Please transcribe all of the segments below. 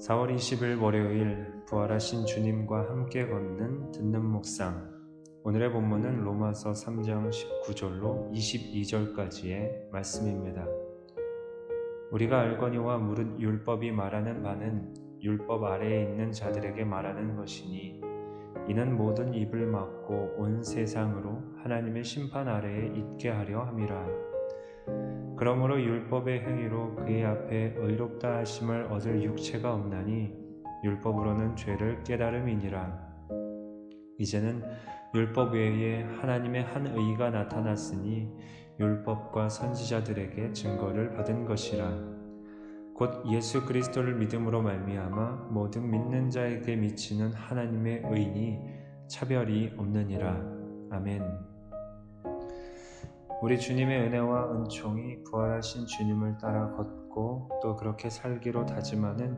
4월 20일 월요일 부활하신 주님과 함께 걷는 듣는 묵상. 오늘의 본문은 로마서 3장 19절로 22절까지의 말씀입니다. 우리가 알거니와 무릇 율법이 말하는 바는 율법 아래에 있는 자들에게 말하는 것이니 이는 모든 입을 막고 온 세상으로 하나님의 심판 아래에 있게 하려 함이라. 그러므로 율법의 행위로 그의 앞에 의롭다 하심을 얻을 육체가 없나니 율법으로는 죄를 깨달음이니라. 이제는 율법 외에 하나님의 한 의가 나타났으니 율법과 선지자들에게 증거를 받은 것이라. 곧 예수 그리스도를 믿음으로 말미암아 모든 믿는 자에게 미치는 하나님의 의니 차별이 없느니라. 아멘. 우리 주님의 은혜와 은총이 부활하신 주님을 따라 걷고 또 그렇게 살기로 다짐하는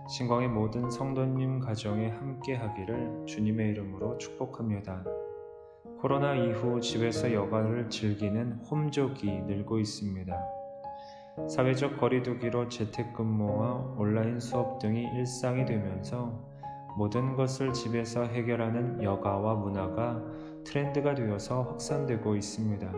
신광의 모든 성도님 가정에 함께 하기를 주님의 이름으로 축복합니다. 코로나 이후 집에서 여가를 즐기는 홈족이 늘고 있습니다. 사회적 거리두기로 재택근무와 온라인 수업 등이 일상이 되면서 모든 것을 집에서 해결하는 여가와 문화가 트렌드가 되어서 확산되고 있습니다.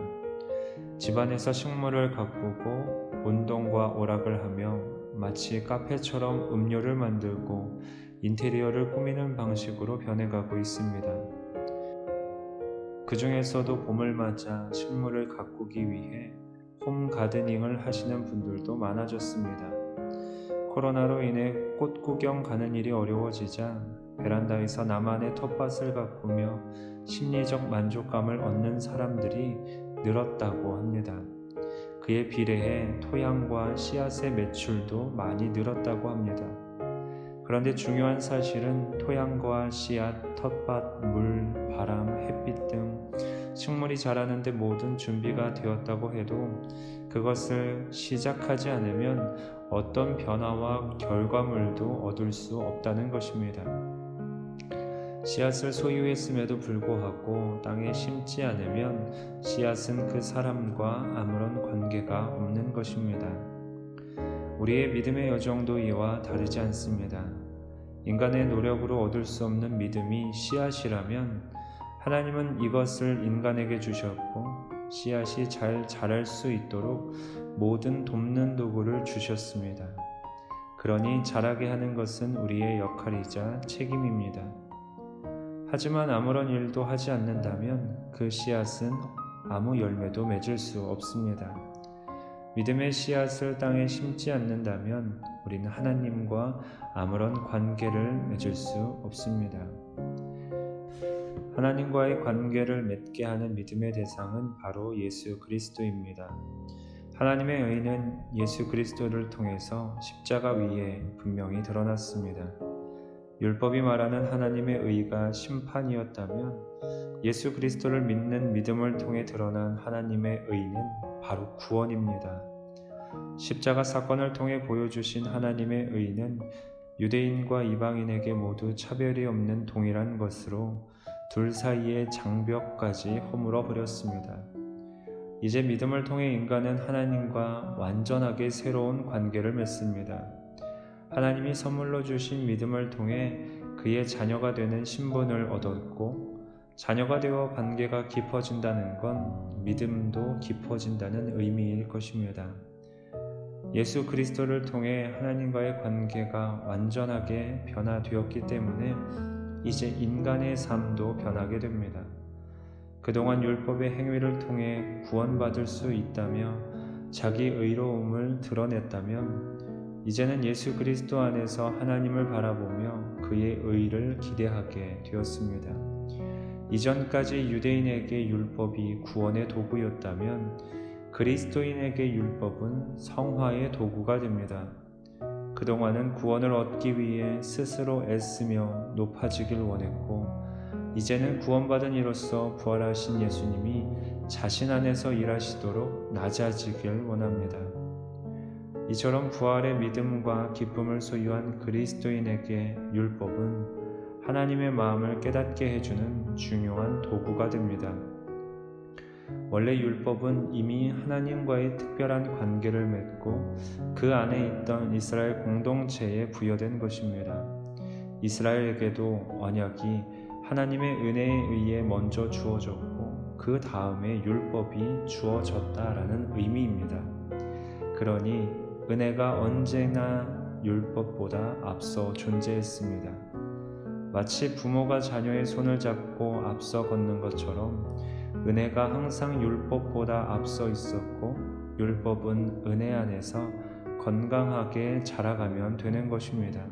집안에서 식물을 가꾸고 운동과 오락을 하며 마치 카페처럼 음료를 만들고 인테리어를 꾸미는 방식으로 변해가고 있습니다. 그 중에서도 봄을 맞아 식물을 가꾸기 위해 홈 가드닝을 하시는 분들도 많아졌습니다. 코로나로 인해 꽃 구경 가는 일이 어려워지자 베란다에서 나만의 텃밭을 가꾸며 심리적 만족감을 얻는 사람들이 늘었다고 합니다. 그에 비례해 토양과 씨앗의 매출도 많이 늘었다고 합니다. 그런데 중요한 사실은 토양과 씨앗, 텃밭, 물, 바람, 햇빛 등 식물이 자라는데 모든 준비가 되었다고 해도 그것을 시작하지 않으면 어떤 변화와 결과물도 얻을 수 없다는 것입니다. 씨앗을 소유했음에도 불구하고 땅에 심지 않으면 씨앗은 그 사람과 아무런 관계가 없는 것입니다. 우리의 믿음의 여정도 이와 다르지 않습니다. 인간의 노력으로 얻을 수 없는 믿음이 씨앗이라면 하나님은 이것을 인간에게 주셨고 씨앗이 잘 자랄 수 있도록 모든 돕는 도구를 주셨습니다. 그러니 자라게 하는 것은 우리의 역할이자 책임입니다. 하지만 아무런 일도 하지 않는다면 그 씨앗은 아무 열매도 맺을 수 없습니다. 믿음의 씨앗을 땅에 심지 않는다면 우리는 하나님과 아무런 관계를 맺을 수 없습니다. 하나님과의 관계를 맺게 하는 믿음의 대상은 바로 예수 그리스도입니다. 하나님의 의는 예수 그리스도를 통해서 십자가 위에 분명히 드러났습니다. 율법이 말하는 하나님의 의가 심판이었다면 예수 그리스도를 믿는 믿음을 통해 드러난 하나님의 의는 바로 구원입니다. 십자가 사건을 통해 보여주신 하나님의 의는 유대인과 이방인에게 모두 차별이 없는 동일한 것으로 둘 사이의 장벽까지 허물어 버렸습니다. 이제 믿음을 통해 인간은 하나님과 완전하게 새로운 관계를 맺습니다. 하나님이 선물로 주신 믿음을 통해 그의 자녀가 되는 신분을 얻었고 자녀가 되어 관계가 깊어진다는 건 믿음도 깊어진다는 의미일 것입니다. 예수 그리스도를 통해 하나님과의 관계가 완전하게 변화되었기 때문에 이제 인간의 삶도 변하게 됩니다. 그동안 율법의 행위를 통해 구원받을 수 있다며 자기 의로움을 드러냈다면 이제는 예수 그리스도 안에서 하나님을 바라보며 그의 의를 기대하게 되었습니다. 이전까지 유대인에게 율법이 구원의 도구였다면 그리스도인에게 율법은 성화의 도구가 됩니다. 그동안은 구원을 얻기 위해 스스로 애쓰며 높아지길 원했고 이제는 구원받은 이로써 부활하신 예수님이 자신 안에서 일하시도록 낮아지길 원합니다. 이처럼 부활의 믿음과 기쁨을 소유한 그리스도인에게 율법은 하나님의 마음을 깨닫게 해주는 중요한 도구가 됩니다. 원래 율법은 이미 하나님과의 특별한 관계를 맺고 그 안에 있던 이스라엘 공동체에 부여된 것입니다. 이스라엘에게도 언약이 하나님의 은혜에 의해 먼저 주어졌고 그 다음에 율법이 주어졌다라는 의미입니다. 그러니 은혜가 언제나 율법보다 앞서 존재했습니다. 마치 부모가 자녀의 손을 잡고 앞서 걷는 것처럼 은혜가 항상 율법보다 앞서 있었고 율법은 은혜 안에서 건강하게 자라가면 되는 것입니다.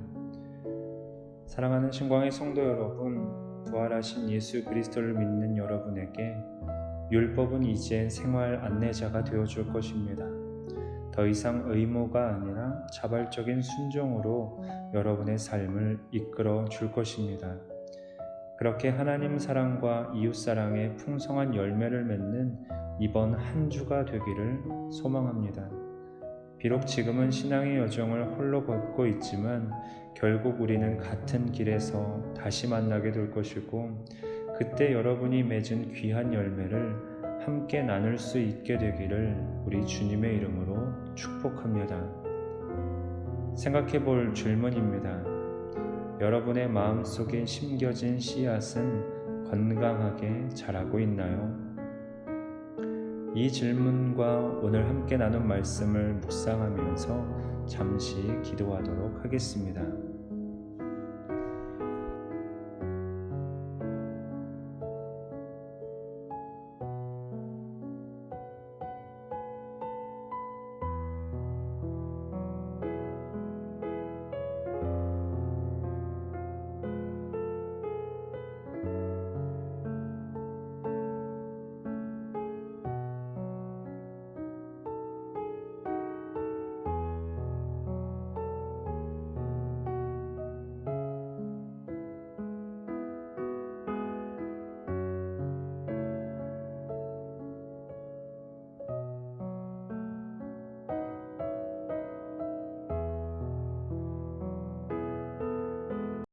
사랑하는 신광의 성도 여러분, 부활하신 예수 그리스도를 믿는 여러분에게 율법은 이제 생활 안내자가 되어줄 것입니다. 더 이상 의무가 아니라 자발적인 순종으로 여러분의 삶을 이끌어 줄 것입니다. 그렇게 하나님 사랑과 이웃 사랑의 풍성한 열매를 맺는 이번 한 주가 되기를 소망합니다. 비록 지금은 신앙의 여정을 홀로 걷고 있지만 결국 우리는 같은 길에서 다시 만나게 될 것이고 그때 여러분이 맺은 귀한 열매를 함께 나눌 수 있게 되기를 우리 주님의 이름으로 축복합니다. 생각해 볼 질문입니다. 여러분의 마음속에 심겨진 씨앗은 건강하게 자라고 있나요? 이 질문과 오늘 함께 나눈 말씀을 묵상하면서 잠시 기도하도록 하겠습니다.